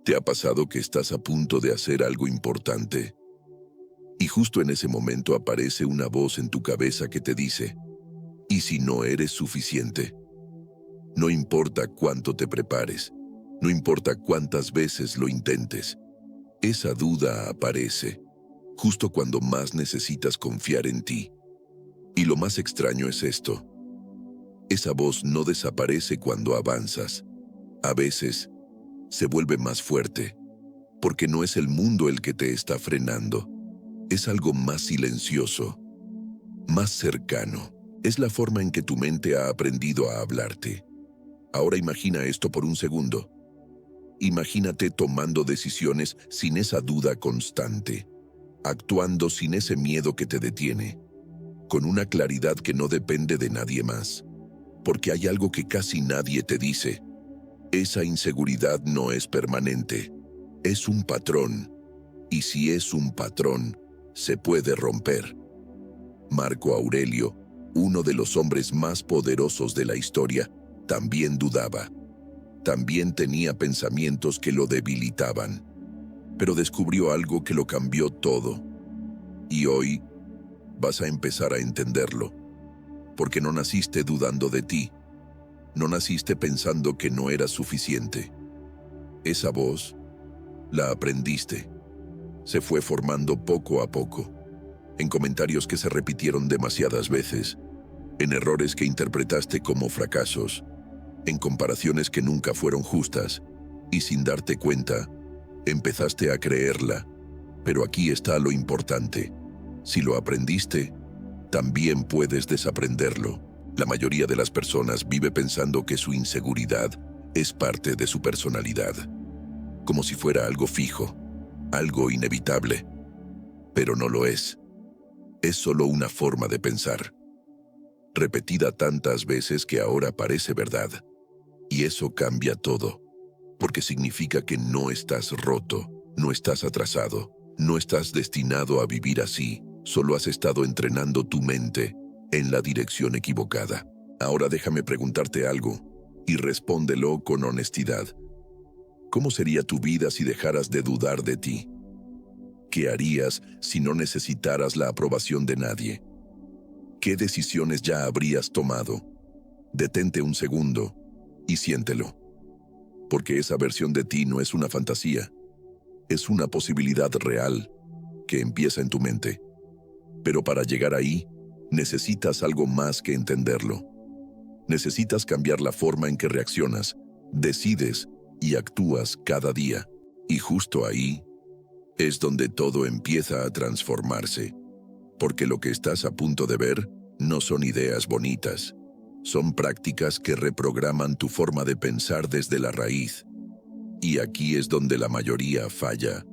¿Te ha pasado que estás a punto de hacer algo importante? Y justo en ese momento aparece una voz en tu cabeza que te dice, ¿y si no eres suficiente? No importa cuánto te prepares, no importa cuántas veces lo intentes, esa duda aparece justo cuando más necesitas confiar en ti. Y lo más extraño es esto. Esa voz no desaparece cuando avanzas. A veces, se vuelve más fuerte, porque no es el mundo el que te está frenando. Es algo más silencioso, más cercano. Es la forma en que tu mente ha aprendido a hablarte. Ahora imagina esto por un segundo. Imagínate tomando decisiones sin esa duda constante, actuando sin ese miedo que te detiene, con una claridad que no depende de nadie más. Porque hay algo que casi nadie te dice. Esa inseguridad no es permanente, es un patrón. Y si es un patrón, se puede romper. Marco Aurelio, uno de los hombres más poderosos de la historia, también dudaba. También tenía pensamientos que lo debilitaban. Pero descubrió algo que lo cambió todo. Y hoy vas a empezar a entenderlo. Porque no naciste dudando de ti. No naciste pensando que no eras suficiente. Esa voz, la aprendiste. Se fue formando poco a poco, en comentarios que se repitieron demasiadas veces, en errores que interpretaste como fracasos, en comparaciones que nunca fueron justas, y sin darte cuenta, empezaste a creerla. Pero aquí está lo importante. Si lo aprendiste, también puedes desaprenderlo. La mayoría de las personas vive pensando que su inseguridad es parte de su personalidad, como si fuera algo fijo, algo inevitable. Pero no lo es. Es solo una forma de pensar, repetida tantas veces que ahora parece verdad. Y eso cambia todo, porque significa que no estás roto, no estás atrasado, no estás destinado a vivir así, solo has estado entrenando tu mente en la dirección equivocada. Ahora déjame preguntarte algo, y respóndelo con honestidad. ¿Cómo sería tu vida si dejaras de dudar de ti? ¿Qué harías si no necesitaras la aprobación de nadie? ¿Qué decisiones ya habrías tomado? Detente un segundo y siéntelo. Porque esa versión de ti no es una fantasía, es una posibilidad real que empieza en tu mente. Pero para llegar ahí, necesitas algo más que entenderlo. Necesitas cambiar la forma en que reaccionas, decides y actúas cada día. Y justo ahí es donde todo empieza a transformarse. Porque lo que estás a punto de ver no son ideas bonitas. Son prácticas que reprograman tu forma de pensar desde la raíz. Y aquí es donde la mayoría falla.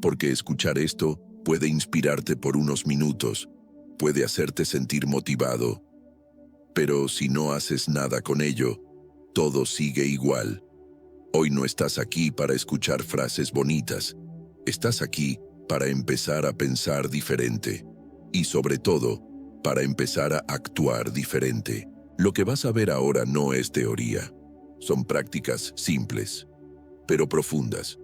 Porque escuchar esto puede inspirarte por unos minutos, puede hacerte sentir motivado. Pero si no haces nada con ello, todo sigue igual. Hoy no estás aquí para escuchar frases bonitas. Estás aquí para empezar a pensar diferente. Y sobre todo, para empezar a actuar diferente. Lo que vas a ver ahora no es teoría. Son prácticas simples, pero profundas,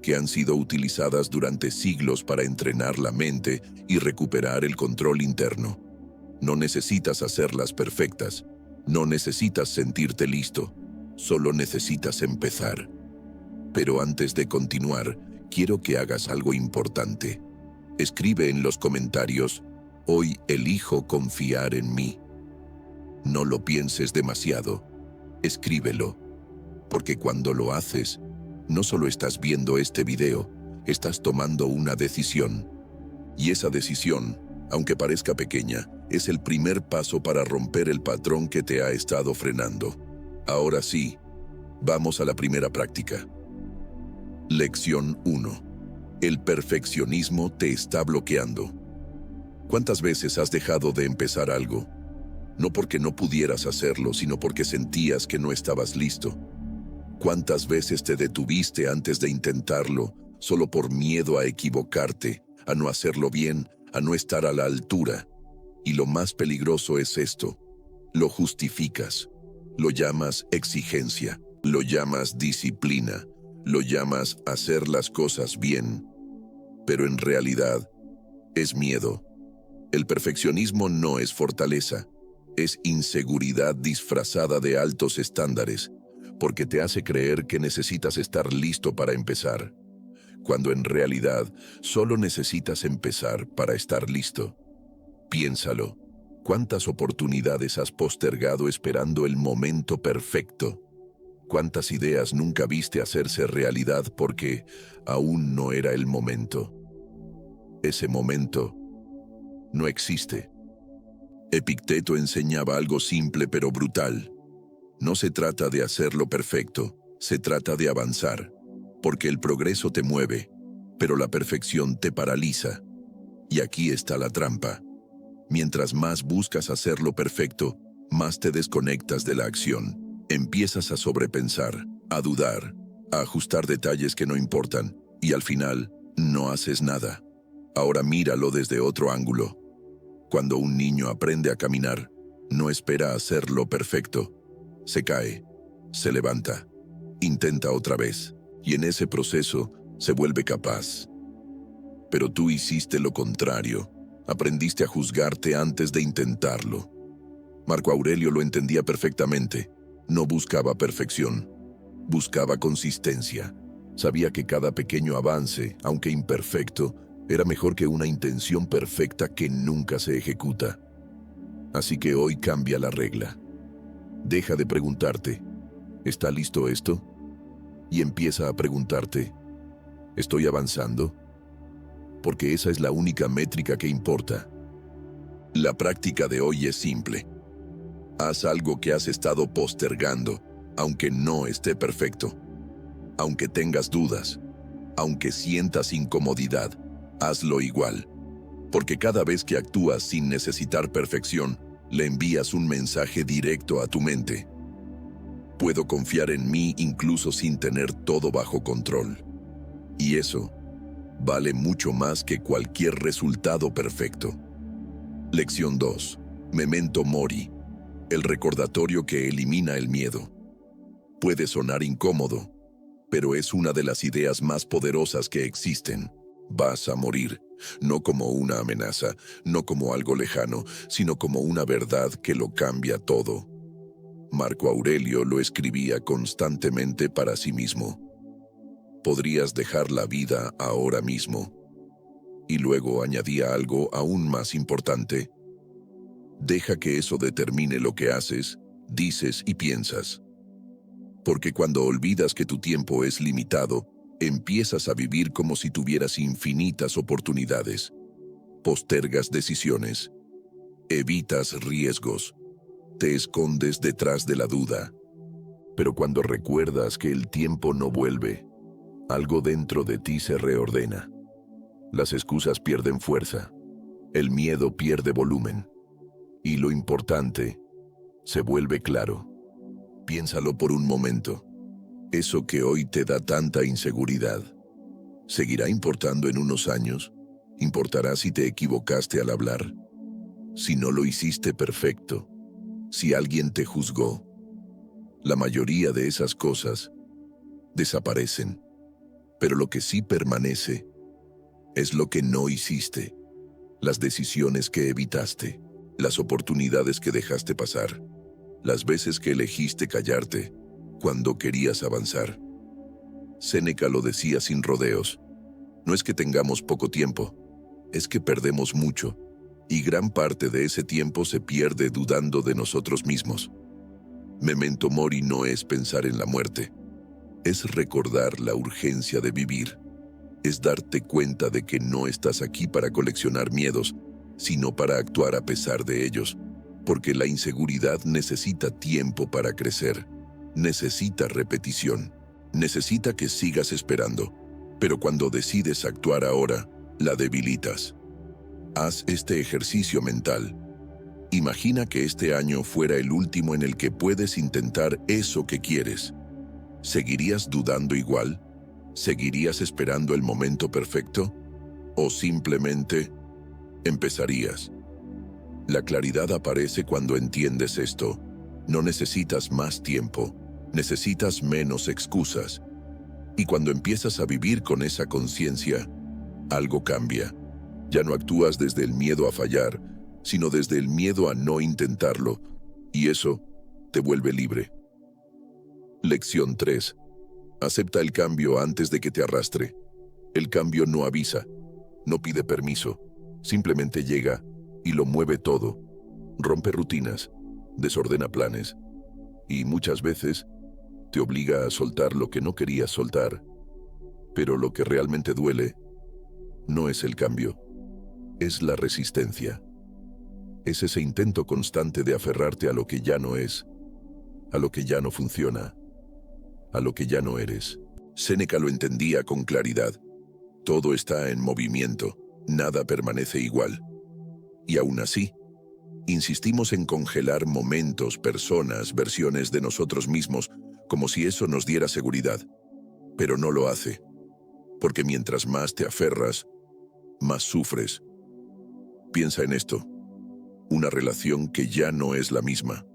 que han sido utilizadas durante siglos para entrenar la mente y recuperar el control interno. No necesitas hacerlas perfectas, no necesitas sentirte listo, solo necesitas empezar. Pero antes de continuar, quiero que hagas algo importante. Escribe en los comentarios, hoy elijo confiar en mí. No lo pienses demasiado, escríbelo, porque cuando lo haces, no solo estás viendo este video, estás tomando una decisión. Y esa decisión, aunque parezca pequeña, es el primer paso para romper el patrón que te ha estado frenando. Ahora sí, vamos a la primera práctica. Lección 1. El perfeccionismo te está bloqueando. ¿Cuántas veces has dejado de empezar algo? No porque no pudieras hacerlo, sino porque sentías que no estabas listo. ¿Cuántas veces te detuviste antes de intentarlo, solo por miedo a equivocarte, a no hacerlo bien, a no estar a la altura? Y lo más peligroso es esto. Lo justificas. Lo llamas exigencia. Lo llamas disciplina. Lo llamas hacer las cosas bien, pero en realidad es miedo. El perfeccionismo no es fortaleza, es inseguridad disfrazada de altos estándares, porque te hace creer que necesitas estar listo para empezar, cuando en realidad solo necesitas empezar para estar listo. Piénsalo, ¿cuántas oportunidades has postergado esperando el momento perfecto? ¿Cuántas ideas nunca viste hacerse realidad porque aún no era el momento? Ese momento no existe. Epicteto enseñaba algo simple pero brutal. No se trata de hacerlo perfecto, se trata de avanzar, porque el progreso te mueve, pero la perfección te paraliza. Y aquí está la trampa. Mientras más buscas hacerlo perfecto, más te desconectas de la acción. Empiezas a sobrepensar, a dudar, a ajustar detalles que no importan, y al final, no haces nada. Ahora míralo desde otro ángulo. Cuando un niño aprende a caminar, no espera hacerlo perfecto. Se cae, se levanta, intenta otra vez, y en ese proceso se vuelve capaz. Pero tú hiciste lo contrario. Aprendiste a juzgarte antes de intentarlo. Marco Aurelio lo entendía perfectamente. No buscaba perfección, buscaba consistencia. Sabía que cada pequeño avance, aunque imperfecto, era mejor que una intención perfecta que nunca se ejecuta. Así que hoy cambia la regla. Deja de preguntarte, ¿está listo esto? Y empieza a preguntarte, ¿estoy avanzando? Porque esa es la única métrica que importa. La práctica de hoy es simple. Haz algo que has estado postergando, aunque no esté perfecto. Aunque tengas dudas, aunque sientas incomodidad, hazlo igual. Porque cada vez que actúas sin necesitar perfección, le envías un mensaje directo a tu mente. Puedo confiar en mí incluso sin tener todo bajo control. Y eso vale mucho más que cualquier resultado perfecto. Lección 2. Memento Mori. El recordatorio que elimina el miedo. Puede sonar incómodo, pero es una de las ideas más poderosas que existen. Vas a morir, no como una amenaza, no como algo lejano, sino como una verdad que lo cambia todo. Marco Aurelio lo escribía constantemente para sí mismo. Podrías dejar la vida ahora mismo. Y luego añadía algo aún más importante. Deja que eso determine lo que haces, dices y piensas. Porque cuando olvidas que tu tiempo es limitado, empiezas a vivir como si tuvieras infinitas oportunidades. Postergas decisiones. Evitas riesgos. Te escondes detrás de la duda. Pero cuando recuerdas que el tiempo no vuelve, algo dentro de ti se reordena. Las excusas pierden fuerza. El miedo pierde volumen. Y lo importante se vuelve claro. Piénsalo por un momento. Eso que hoy te da tanta inseguridad, ¿seguirá importando en unos años? ¿Importará si te equivocaste al hablar? Si no lo hiciste perfecto, si alguien te juzgó. La mayoría de esas cosas desaparecen, pero lo que sí permanece es lo que no hiciste, las decisiones que evitaste, las oportunidades que dejaste pasar, las veces que elegiste callarte cuando querías avanzar. Séneca lo decía sin rodeos. No es que tengamos poco tiempo, es que perdemos mucho, y gran parte de ese tiempo se pierde dudando de nosotros mismos. Memento Mori no es pensar en la muerte, es recordar la urgencia de vivir, es darte cuenta de que no estás aquí para coleccionar miedos, sino para actuar a pesar de ellos, porque la inseguridad necesita tiempo para crecer, necesita repetición, necesita que sigas esperando, pero cuando decides actuar ahora, la debilitas. Haz este ejercicio mental. Imagina que este año fuera el último en el que puedes intentar eso que quieres. ¿Seguirías dudando igual? ¿Seguirías esperando el momento perfecto? ¿O simplemente empezarías? La claridad aparece cuando entiendes esto. No necesitas más tiempo, necesitas menos excusas. Y cuando empiezas a vivir con esa conciencia, algo cambia. Ya no actúas desde el miedo a fallar, sino desde el miedo a no intentarlo, y eso te vuelve libre. Lección 3. Acepta el cambio antes de que te arrastre. El cambio no avisa, no pide permiso, simplemente llega y lo mueve todo. Rompe rutinas, desordena planes y muchas veces te obliga a soltar lo que no querías soltar. Pero lo que realmente duele no es el cambio, es la resistencia. Es ese intento constante de aferrarte a lo que ya no es, a lo que ya no funciona, a lo que ya no eres. Séneca lo entendía con claridad. Todo está en movimiento, nada permanece igual. Y aún así, insistimos en congelar momentos, personas, versiones de nosotros mismos, como si eso nos diera seguridad. Pero no lo hace, porque mientras más te aferras, más sufres. Piensa en esto. Una relación que ya no es la misma.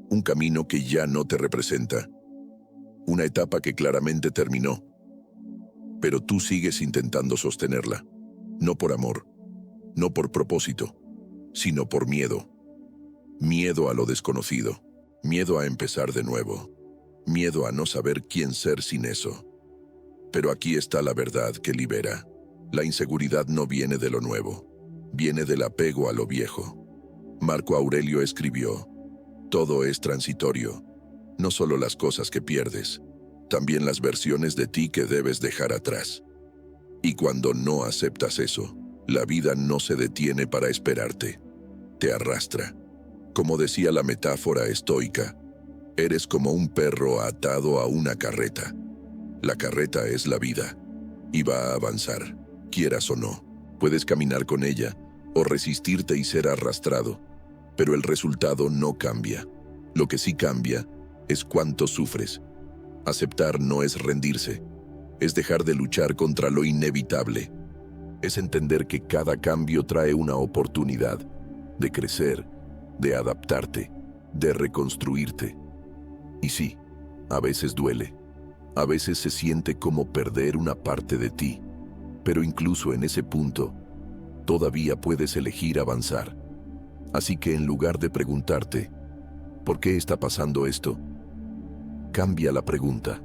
Un camino que ya no te representa. Una etapa que claramente terminó. Pero tú sigues intentando sostenerla. No por amor, no por propósito, sino por miedo. Miedo a lo desconocido. Miedo a empezar de nuevo. Miedo a no saber quién ser sin eso. Pero aquí está la verdad que libera. La inseguridad no viene de lo nuevo. Viene del apego a lo viejo. Marco Aurelio escribió: todo es transitorio, no solo las cosas que pierdes, también las versiones de ti que debes dejar atrás. Y cuando no aceptas eso, la vida no se detiene para esperarte, te arrastra. Como decía la metáfora estoica, eres como un perro atado a una carreta. La carreta es la vida, y va a avanzar, quieras o no. Puedes caminar con ella, o resistirte y ser arrastrado, pero el resultado no cambia. Lo que sí cambia es cuánto sufres. Aceptar no es rendirse, es dejar de luchar contra lo inevitable. Es entender que cada cambio trae una oportunidad de crecer, de adaptarte, de reconstruirte. Y sí, a veces duele, a veces se siente como perder una parte de ti, pero incluso en ese punto, todavía puedes elegir avanzar. Así que en lugar de preguntarte, ¿por qué está pasando esto?, cambia la pregunta.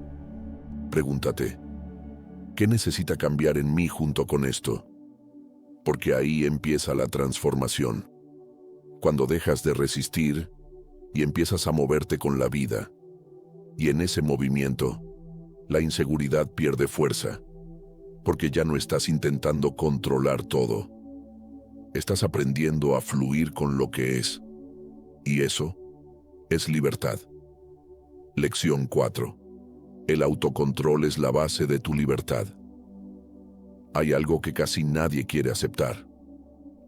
Pregúntate, ¿qué necesita cambiar en mí junto con esto? Porque ahí empieza la transformación. Cuando dejas de resistir y empiezas a moverte con la vida. Y en ese movimiento, la inseguridad pierde fuerza, porque ya no estás intentando controlar todo. Estás aprendiendo a fluir con lo que es. Y eso es libertad. Lección 4. El autocontrol es la base de tu libertad. Hay algo que casi nadie quiere aceptar.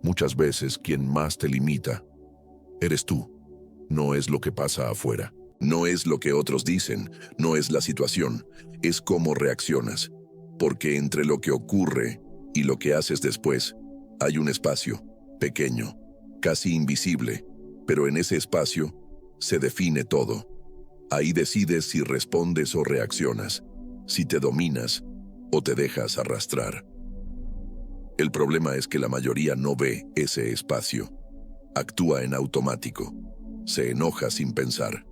Muchas veces quien más te limita eres tú. No es lo que pasa afuera. No es lo que otros dicen. No es la situación. Es cómo reaccionas. Porque entre lo que ocurre y lo que haces después, hay un espacio, pequeño, casi invisible, pero en ese espacio se define todo. Ahí decides si respondes o reaccionas, si te dominas o te dejas arrastrar. El problema es que la mayoría no ve ese espacio. Actúa en automático, se enoja sin pensar,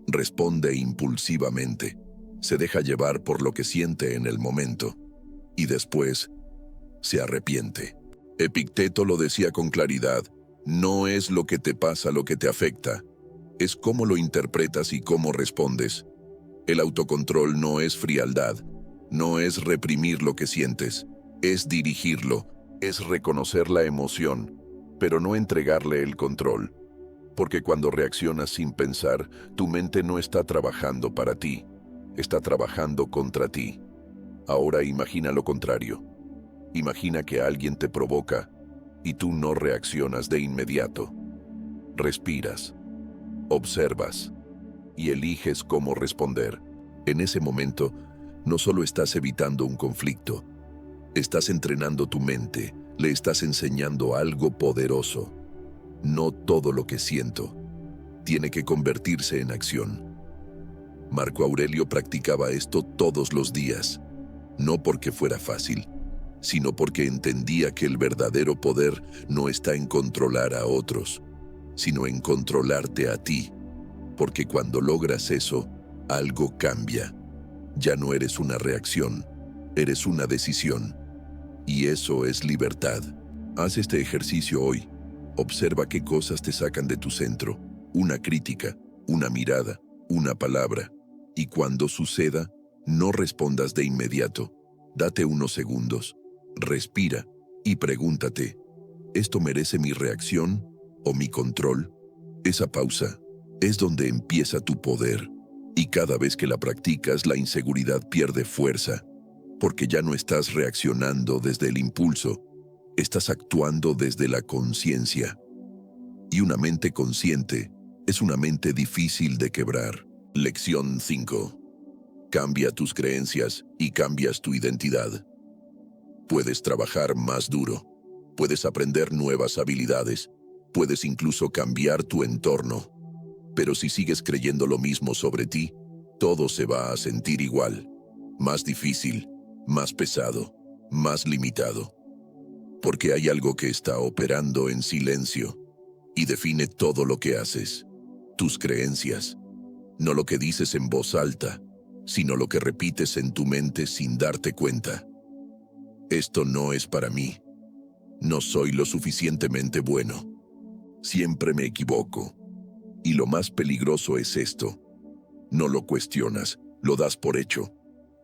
responde impulsivamente, se deja llevar por lo que siente en el momento y después se arrepiente. Epicteto lo decía con claridad: no es lo que te pasa lo que te afecta, es cómo lo interpretas y cómo respondes. El autocontrol no es frialdad, no es reprimir lo que sientes, es dirigirlo, es reconocer la emoción, pero no entregarle el control. Porque cuando reaccionas sin pensar, tu mente no está trabajando para ti, está trabajando contra ti. Ahora imagina lo contrario. Imagina que alguien te provoca y tú no reaccionas de inmediato. Respiras, observas y eliges cómo responder. En ese momento, no solo estás evitando un conflicto, estás entrenando tu mente, le estás enseñando algo poderoso. No todo lo que siento tiene que convertirse en acción. Marco Aurelio practicaba esto todos los días, no porque fuera fácil, sino porque entendía que el verdadero poder no está en controlar a otros, sino en controlarte a ti, porque cuando logras eso, algo cambia. Ya no eres una reacción, eres una decisión. Y eso es libertad. Haz este ejercicio hoy. Observa qué cosas te sacan de tu centro. Una crítica, una mirada, una palabra. Y cuando suceda, no respondas de inmediato. Date unos segundos. Respira y pregúntate, ¿esto merece mi reacción o mi control? Esa pausa es donde empieza tu poder. Y cada vez que la practicas, la inseguridad pierde fuerza, porque ya no estás reaccionando desde el impulso, estás actuando desde la conciencia. Y una mente consciente es una mente difícil de quebrar. Lección 5. Cambia tus creencias y cambias tu identidad. Puedes trabajar más duro, puedes aprender nuevas habilidades, puedes incluso cambiar tu entorno. Pero si sigues creyendo lo mismo sobre ti, todo se va a sentir igual, más difícil, más pesado, más limitado. Porque hay algo que está operando en silencio y define todo lo que haces, tus creencias. No lo que dices en voz alta, sino lo que repites en tu mente sin darte cuenta. Esto no es para mí. No soy lo suficientemente bueno. Siempre me equivoco. Y lo más peligroso es esto. No lo cuestionas, lo das por hecho.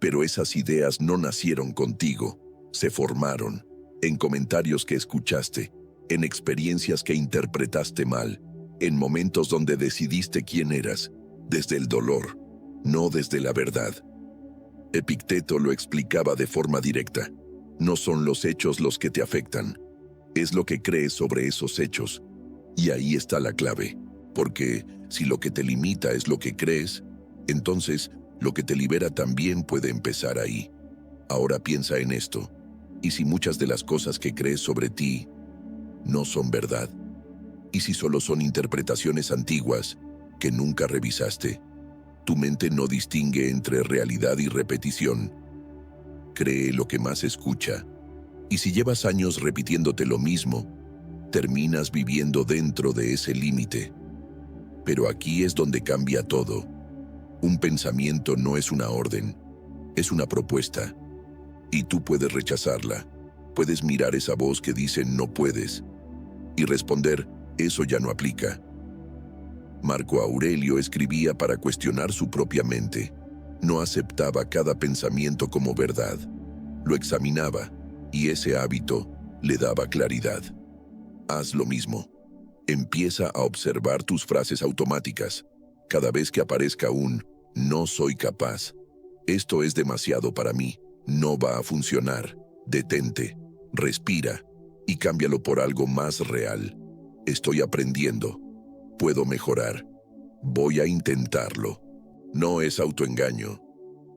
Pero esas ideas no nacieron contigo, se formaron en comentarios que escuchaste, en experiencias que interpretaste mal, en momentos donde decidiste quién eras, desde el dolor, no desde la verdad. Epicteto lo explicaba de forma directa. No son los hechos los que te afectan, es lo que crees sobre esos hechos. Y ahí está la clave. Porque si lo que te limita es lo que crees, entonces lo que te libera también puede empezar ahí. Ahora piensa en esto. ¿Y si muchas de las cosas que crees sobre ti no son verdad? ¿Y si solo son interpretaciones antiguas que nunca revisaste? Tu mente no distingue entre realidad y repetición. Cree lo que más escucha. Y si llevas años repitiéndote lo mismo, terminas viviendo dentro de ese límite. Pero aquí es donde cambia todo. Un pensamiento no es una orden, es una propuesta. Y tú puedes rechazarla. Puedes mirar esa voz que dice no puedes y responder, eso ya no aplica. Marco Aurelio escribía para cuestionar su propia mente. No aceptaba cada pensamiento como verdad. Lo examinaba y ese hábito le daba claridad. Haz lo mismo. Empieza a observar tus frases automáticas. Cada vez que aparezca un «no soy capaz», «esto es demasiado para mí», «no va a funcionar», detente, respira y cámbialo por algo más real. «Estoy aprendiendo. Puedo mejorar. Voy a intentarlo». No es autoengaño.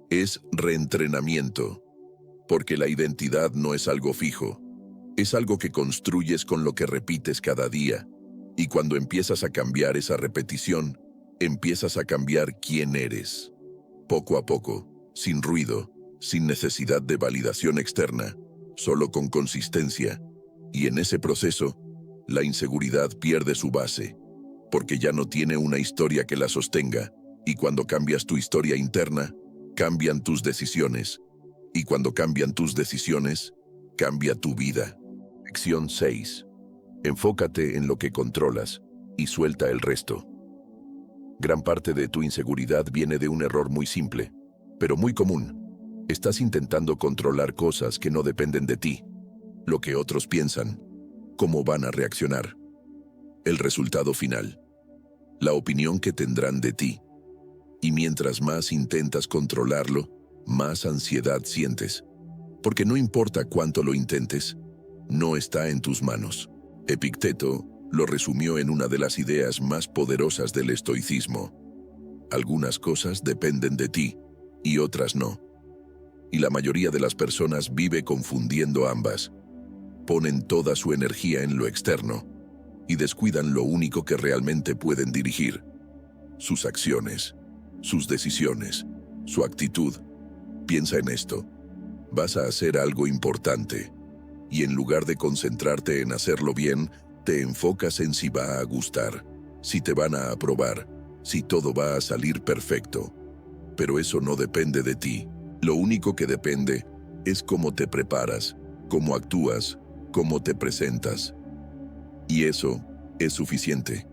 Es reentrenamiento. Porque la identidad no es algo fijo. Es algo que construyes con lo que repites cada día. Y cuando empiezas a cambiar esa repetición, empiezas a cambiar quién eres. Poco a poco, sin ruido, sin necesidad de validación externa, solo con consistencia. Y en ese proceso, la inseguridad pierde su base, porque ya no tiene una historia que la sostenga. Y cuando cambias tu historia interna, cambian tus decisiones. Y cuando cambian tus decisiones, cambia tu vida. Lección 6. Enfócate en lo que controlas y suelta el resto. Gran parte de tu inseguridad viene de un error muy simple, pero muy común. Estás intentando controlar cosas que no dependen de ti. Lo que otros piensan, cómo van a reaccionar, el resultado final, la opinión que tendrán de ti. Y mientras más intentas controlarlo, más ansiedad sientes. Porque no importa cuánto lo intentes, no está en tus manos. Epicteto lo resumió en una de las ideas más poderosas del estoicismo. Algunas cosas dependen de ti y otras no. Y la mayoría de las personas vive confundiendo ambas. Ponen toda su energía en lo externo y descuidan lo único que realmente pueden dirigir: sus acciones, sus decisiones, su actitud. Piensa en esto. Vas a hacer algo importante, y en lugar de concentrarte en hacerlo bien, te enfocas en si va a gustar, si te van a aprobar, si todo va a salir perfecto. Pero eso no depende de ti. Lo único que depende es cómo te preparas, cómo actúas, cómo te presentas. Y eso es suficiente.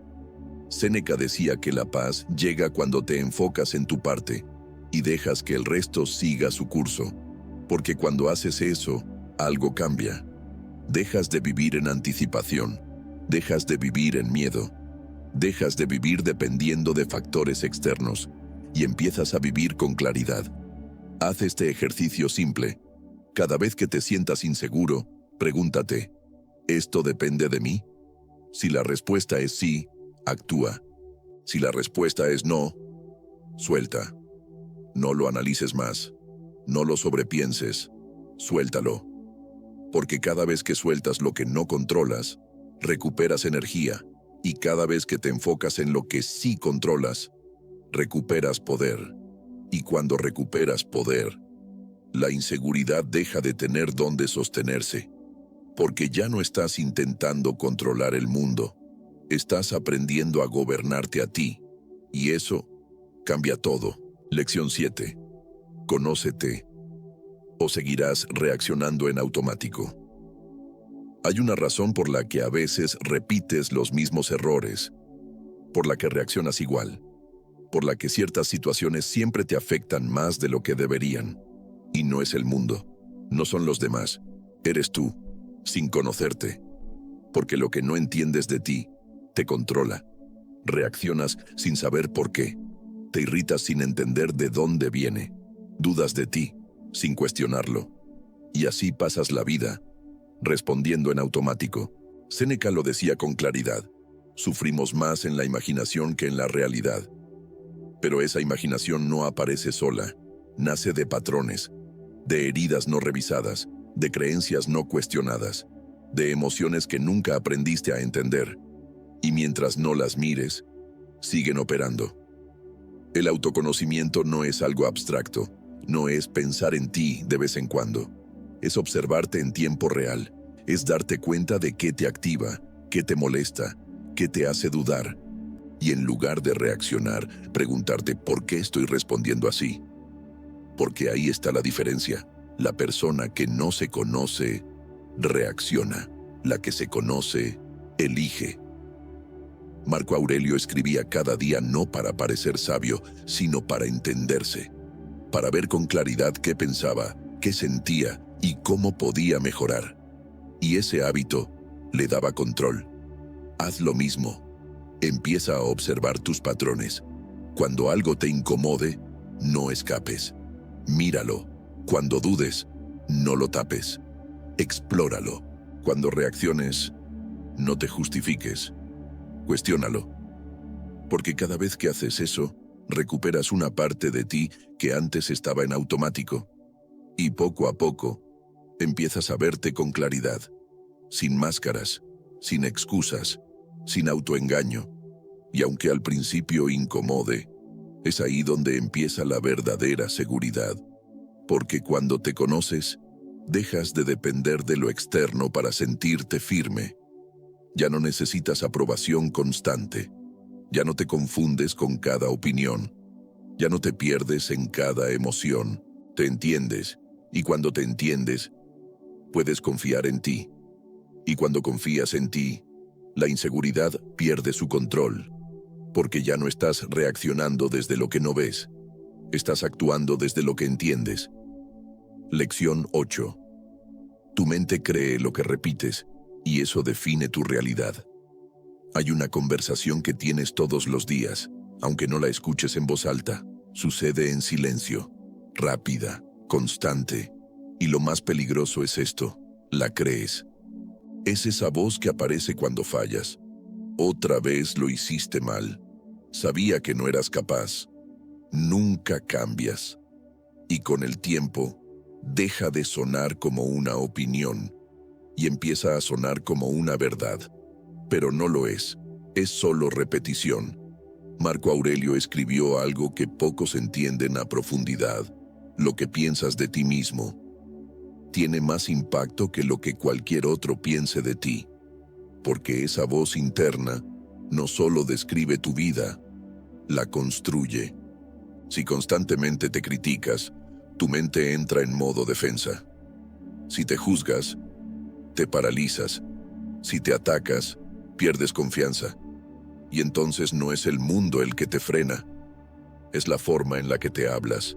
Séneca decía que la paz llega cuando te enfocas en tu parte y dejas que el resto siga su curso. Porque cuando haces eso, algo cambia. Dejas de vivir en anticipación, dejas de vivir en miedo, dejas de vivir dependiendo de factores externos y empiezas a vivir con claridad. Haz este ejercicio simple. Cada vez que te sientas inseguro, pregúntate, ¿esto depende de mí? Si la respuesta es sí, actúa. Si la respuesta es no, suelta. No lo analices más. No lo sobrepienses. Suéltalo. Porque cada vez que sueltas lo que no controlas, recuperas energía. Y cada vez que te enfocas en lo que sí controlas, recuperas poder. Y cuando recuperas poder, la inseguridad deja de tener dónde sostenerse. Porque ya no estás intentando controlar el mundo. Estás aprendiendo a gobernarte a ti. Y eso cambia todo. Lección 7. Conócete. O seguirás reaccionando en automático. Hay una razón por la que a veces repites los mismos errores, por la que reaccionas igual, por la que ciertas situaciones siempre te afectan más de lo que deberían. Y no es el mundo, no son los demás, eres tú, sin conocerte. Porque lo que no entiendes de ti, te controla. Reaccionas sin saber por qué. Te irritas sin entender de dónde viene. Dudas de ti, sin cuestionarlo. Y así pasas la vida, respondiendo en automático. Séneca lo decía con claridad. Sufrimos más en la imaginación que en la realidad. Pero esa imaginación no aparece sola. Nace de patrones, de heridas no revisadas, de creencias no cuestionadas, de emociones que nunca aprendiste a entender. Y mientras no las mires, siguen operando. El autoconocimiento no es algo abstracto, no es pensar en ti de vez en cuando. Es observarte en tiempo real, es darte cuenta de qué te activa, qué te molesta, qué te hace dudar. Y en lugar de reaccionar, preguntarte ¿por qué estoy respondiendo así? Porque ahí está la diferencia. La persona que no se conoce, reacciona. La que se conoce, elige. Marco Aurelio escribía cada día no para parecer sabio, sino para entenderse, para ver con claridad qué pensaba, qué sentía y cómo podía mejorar. Y ese hábito le daba control. Haz lo mismo. Empieza a observar tus patrones. Cuando algo te incomode, no escapes. Míralo. Cuando dudes, no lo tapes. Explóralo. Cuando reacciones, no te justifiques. Cuestiónalo. Porque cada vez que haces eso, recuperas una parte de ti que antes estaba en automático. Y poco a poco, empiezas a verte con claridad, sin máscaras, sin excusas, sin autoengaño. Y aunque al principio incomode, es ahí donde empieza la verdadera seguridad. Porque cuando te conoces, dejas de depender de lo externo para sentirte firme. Ya no necesitas aprobación constante. Ya no te confundes con cada opinión. Ya no te pierdes en cada emoción. Te entiendes. Y cuando te entiendes, puedes confiar en ti. Y cuando confías en ti, la inseguridad pierde su control. Porque ya no estás reaccionando desde lo que no ves. Estás actuando desde lo que entiendes. Lección 8. Tu mente cree lo que repites, y eso define tu realidad. Hay una conversación que tienes todos los días, aunque no la escuches en voz alta. Sucede en silencio, rápida, constante. Y lo más peligroso es esto, la crees. Es esa voz que aparece cuando fallas. Otra vez lo hiciste mal. Sabía que no eras capaz. Nunca cambias. Y con el tiempo, deja de sonar como una opinión y empieza a sonar como una verdad. Pero no lo es solo repetición. Marco Aurelio escribió algo que pocos entienden a profundidad. Lo que piensas de ti mismo tiene más impacto que lo que cualquier otro piense de ti, porque esa voz interna no solo describe tu vida, la construye. Si constantemente te criticas, tu mente entra en modo defensa. Si te juzgas, te paralizas. Si te atacas, pierdes confianza. Y entonces no es el mundo el que te frena, es la forma en la que te hablas.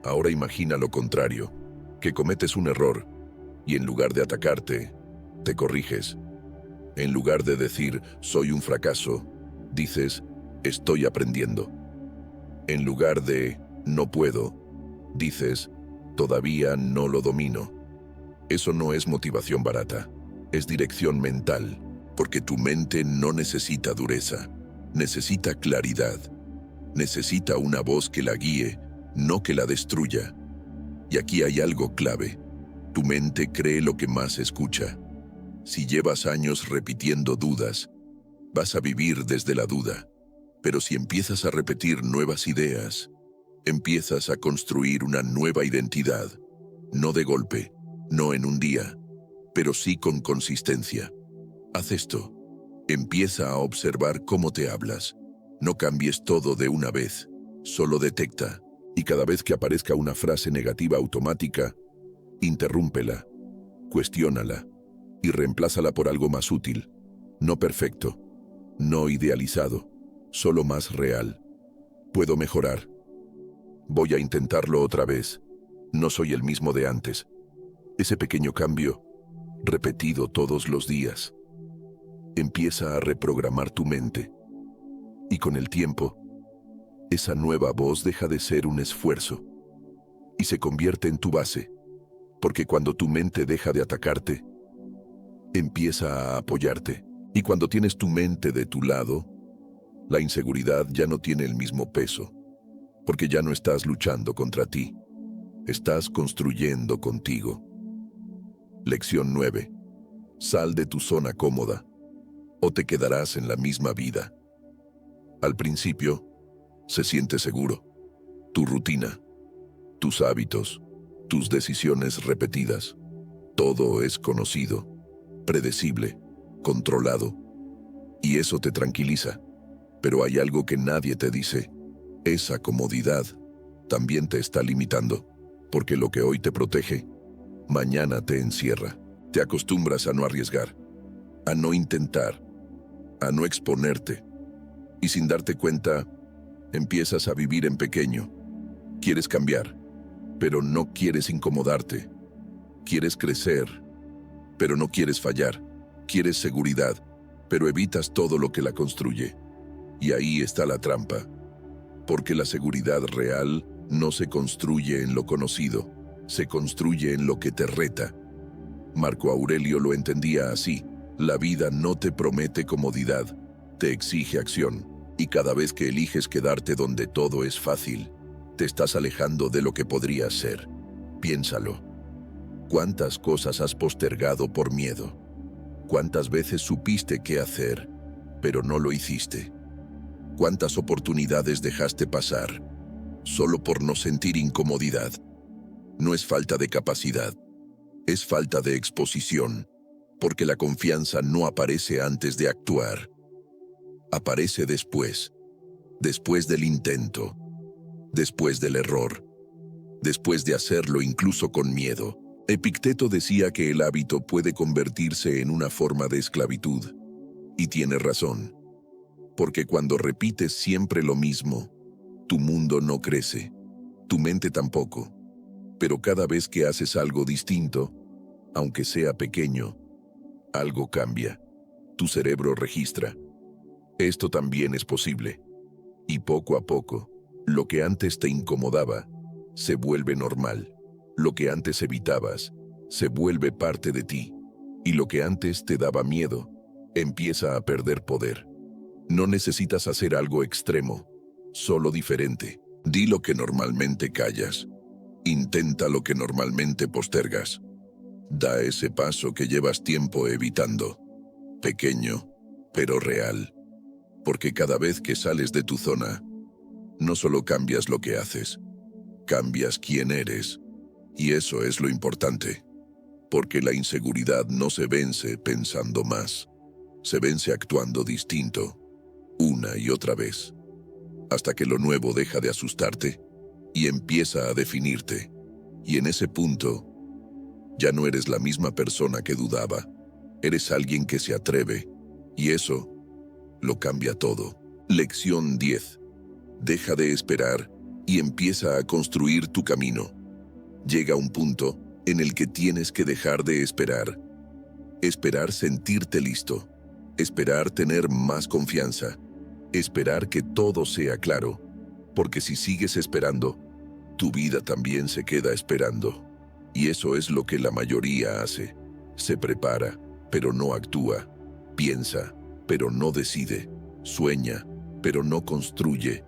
Ahora imagina lo contrario, que cometes un error y en lugar de atacarte, te corriges. En lugar de decir, soy un fracaso, dices, estoy aprendiendo. En lugar de, no puedo, dices, todavía no lo domino. Eso no es motivación barata, es dirección mental, porque tu mente no necesita dureza, necesita claridad, necesita una voz que la guíe, no que la destruya. Y aquí hay algo clave, tu mente cree lo que más escucha. Si llevas años repitiendo dudas, vas a vivir desde la duda. Pero si empiezas a repetir nuevas ideas, empiezas a construir una nueva identidad, no de golpe, no en un día, pero sí con consistencia. Haz esto, empieza a observar cómo te hablas. No cambies todo de una vez, solo detecta, y cada vez que aparezca una frase negativa automática, interrúmpela, cuestiónala y reemplázala por algo más útil, no perfecto, no idealizado, solo más real. Puedo mejorar. Voy a intentarlo otra vez. No soy el mismo de antes. Ese pequeño cambio, repetido todos los días, empieza a reprogramar tu mente. Y con el tiempo, esa nueva voz deja de ser un esfuerzo y se convierte en tu base, porque cuando tu mente deja de atacarte, empieza a apoyarte. Y cuando tienes tu mente de tu lado, la inseguridad ya no tiene el mismo peso, porque ya no estás luchando contra ti, estás construyendo contigo. Lección 9. Sal de tu zona cómoda, o te quedarás en la misma vida. Al principio, se siente seguro. Tu rutina, tus hábitos, tus decisiones repetidas, todo es conocido, predecible, controlado. Y eso te tranquiliza. Pero hay algo que nadie te dice. Esa comodidad también te está limitando, porque lo que hoy te protege, mañana te encierra. Te acostumbras a no arriesgar, a no intentar, a no exponerte. Y sin darte cuenta, empiezas a vivir en pequeño. Quieres cambiar, pero no quieres incomodarte. Quieres crecer, pero no quieres fallar. Quieres seguridad, pero evitas todo lo que la construye. Y ahí está la trampa, porque la seguridad real no se construye en lo conocido, se construye en lo que te reta. Marco Aurelio lo entendía así: la vida no te promete comodidad, te exige acción, y cada vez que eliges quedarte donde todo es fácil, te estás alejando de lo que podrías ser. Piénsalo. ¿Cuántas cosas has postergado por miedo? ¿Cuántas veces supiste qué hacer, pero no lo hiciste? ¿Cuántas oportunidades dejaste pasar solo por no sentir incomodidad? No es falta de capacidad, es falta de exposición, porque la confianza no aparece antes de actuar. Aparece después, después del intento, después del error, después de hacerlo incluso con miedo. Epicteto decía que el hábito puede convertirse en una forma de esclavitud, y tiene razón. Porque cuando repites siempre lo mismo, tu mundo no crece, tu mente tampoco. Pero cada vez que haces algo distinto, aunque sea pequeño, algo cambia. Tu cerebro registra. Esto también es posible. Y poco a poco, lo que antes te incomodaba, se vuelve normal. Lo que antes evitabas, se vuelve parte de ti. Y lo que antes te daba miedo, empieza a perder poder. No necesitas hacer algo extremo, solo diferente. Di lo que normalmente callas. Intenta lo que normalmente postergas. Da ese paso que llevas tiempo evitando. Pequeño, pero real. Porque cada vez que sales de tu zona, no solo cambias lo que haces, cambias quién eres. Y eso es lo importante. Porque la inseguridad no se vence pensando más, se vence actuando distinto, una y otra vez, hasta que lo nuevo deja de asustarte y empieza a definirte. Y en ese punto, ya no eres la misma persona que dudaba, eres alguien que se atreve, y eso lo cambia todo. Lección 10. Deja de esperar y empieza a construir tu camino. Llega un punto en el que tienes que dejar de esperar. Esperar sentirte listo. Esperar tener más confianza. Esperar que todo sea claro. Porque si sigues esperando, tu vida también se queda esperando. Y eso es lo que la mayoría hace. Se prepara, pero no actúa. Piensa, pero no decide. Sueña, pero no construye.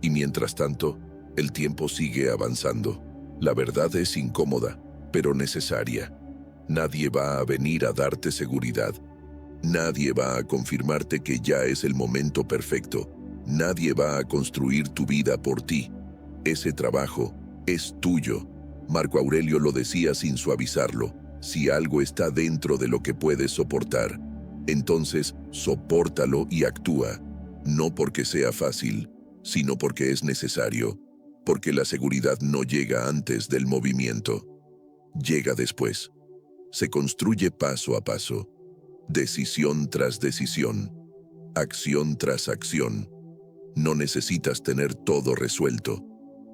Y mientras tanto, el tiempo sigue avanzando. La verdad es incómoda, pero necesaria. Nadie va a venir a darte seguridad. Nadie va a confirmarte que ya es el momento perfecto. Nadie va a construir tu vida por ti. Ese trabajo es tuyo. Marco Aurelio lo decía sin suavizarlo. Si algo está dentro de lo que puedes soportar, entonces sopórtalo y actúa. No porque sea fácil, sino porque es necesario. Porque la seguridad no llega antes del movimiento. Llega después. Se construye paso a paso. Decisión tras decisión. Acción tras acción. No necesitas tener todo resuelto.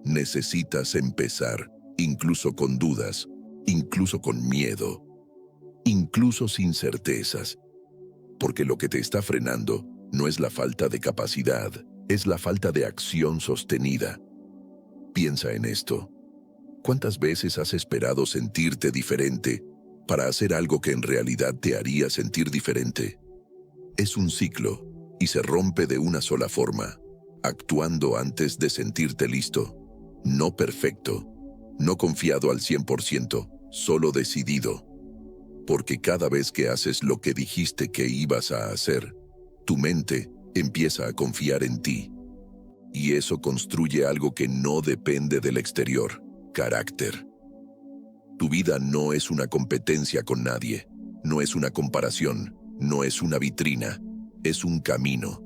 Necesitas empezar, incluso con dudas, incluso con miedo, incluso sin certezas. Porque lo que te está frenando no es la falta de capacidad, es la falta de acción sostenida. Piensa en esto. ¿Cuántas veces has esperado sentirte diferente para hacer algo que en realidad te haría sentir diferente? Es un ciclo y se rompe de una sola forma, actuando antes de sentirte listo. No perfecto, no confiado al 100%, solo decidido. Porque cada vez que haces lo que dijiste que ibas a hacer, tu mente empieza a confiar en ti. Y eso construye algo que no depende del exterior, carácter. Tu vida no es una competencia con nadie, no es una comparación, no es una vitrina, es un camino.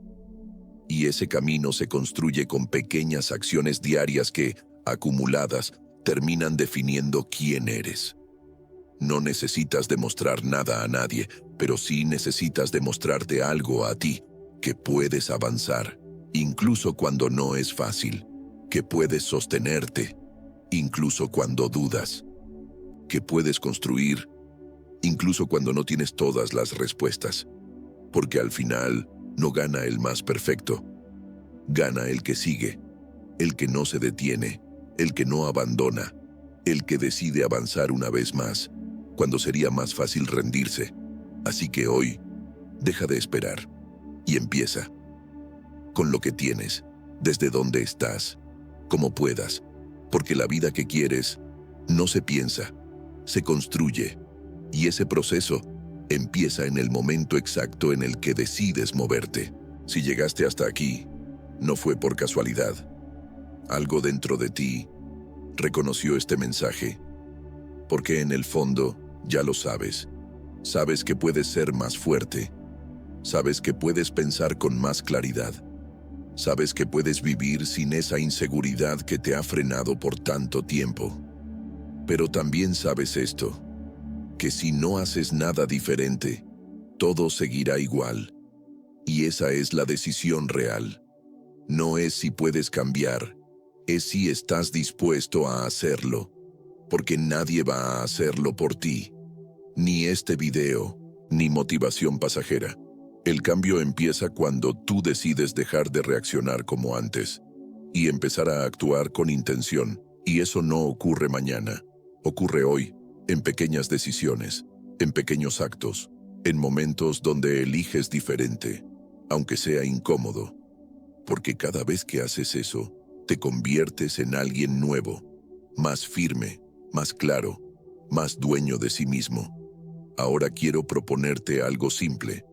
Y ese camino se construye con pequeñas acciones diarias que, acumuladas, terminan definiendo quién eres. No necesitas demostrar nada a nadie, pero sí necesitas demostrarte algo a ti, que puedes avanzar, incluso cuando no es fácil, que puedes sostenerte, incluso cuando dudas, que puedes construir, incluso cuando no tienes todas las respuestas, porque al final no gana el más perfecto, gana el que sigue, el que no se detiene, el que no abandona, el que decide avanzar una vez más, cuando sería más fácil rendirse. Así que hoy, deja de esperar y empieza. Con lo que tienes, desde donde estás, como puedas, porque la vida que quieres no se piensa, se construye, y ese proceso empieza en el momento exacto en el que decides moverte. Si llegaste hasta aquí, no fue por casualidad. Algo dentro de ti reconoció este mensaje, porque en el fondo ya lo sabes. Sabes que puedes ser más fuerte. Sabes que puedes pensar con más claridad. Sabes que puedes vivir sin esa inseguridad que te ha frenado por tanto tiempo. Pero también sabes esto, que si no haces nada diferente, todo seguirá igual. Y esa es la decisión real. No es si puedes cambiar, es si estás dispuesto a hacerlo, porque nadie va a hacerlo por ti. Ni este video, ni motivación pasajera. El cambio empieza cuando tú decides dejar de reaccionar como antes y empezar a actuar con intención. Y eso no ocurre mañana, ocurre hoy, en pequeñas decisiones, en pequeños actos, en momentos donde eliges diferente, aunque sea incómodo. Porque cada vez que haces eso, te conviertes en alguien nuevo, más firme, más claro, más dueño de sí mismo. Ahora quiero proponerte algo simple,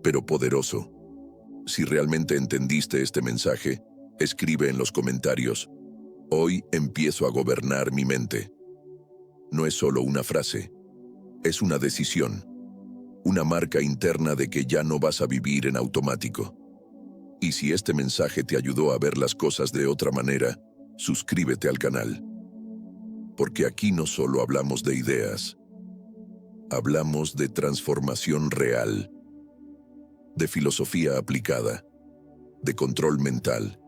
pero poderoso. Si realmente entendiste este mensaje, escribe en los comentarios: hoy empiezo a gobernar mi mente. No es solo una frase, es una decisión, una marca interna de que ya no vas a vivir en automático. Y si este mensaje te ayudó a ver las cosas de otra manera, suscríbete al canal. Porque aquí no solo hablamos de ideas, hablamos de transformación real, de filosofía aplicada, de control mental,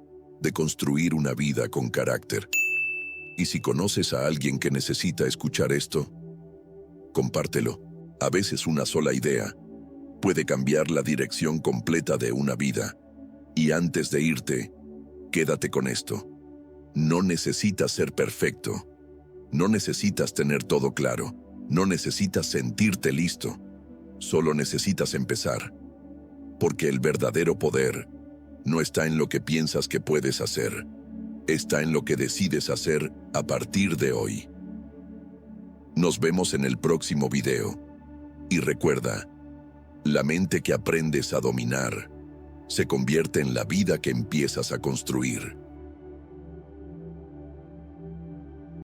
de construir una vida con carácter. Y si conoces a alguien que necesita escuchar esto, compártelo. A veces una sola idea puede cambiar la dirección completa de una vida. Y antes de irte, quédate con esto. No necesitas ser perfecto. No necesitas tener todo claro. No necesitas sentirte listo. Solo necesitas empezar. Porque el verdadero poder no está en lo que piensas que puedes hacer. Está en lo que decides hacer a partir de hoy. Nos vemos en el próximo video. Y recuerda, la mente que aprendes a dominar se convierte en la vida que empiezas a construir.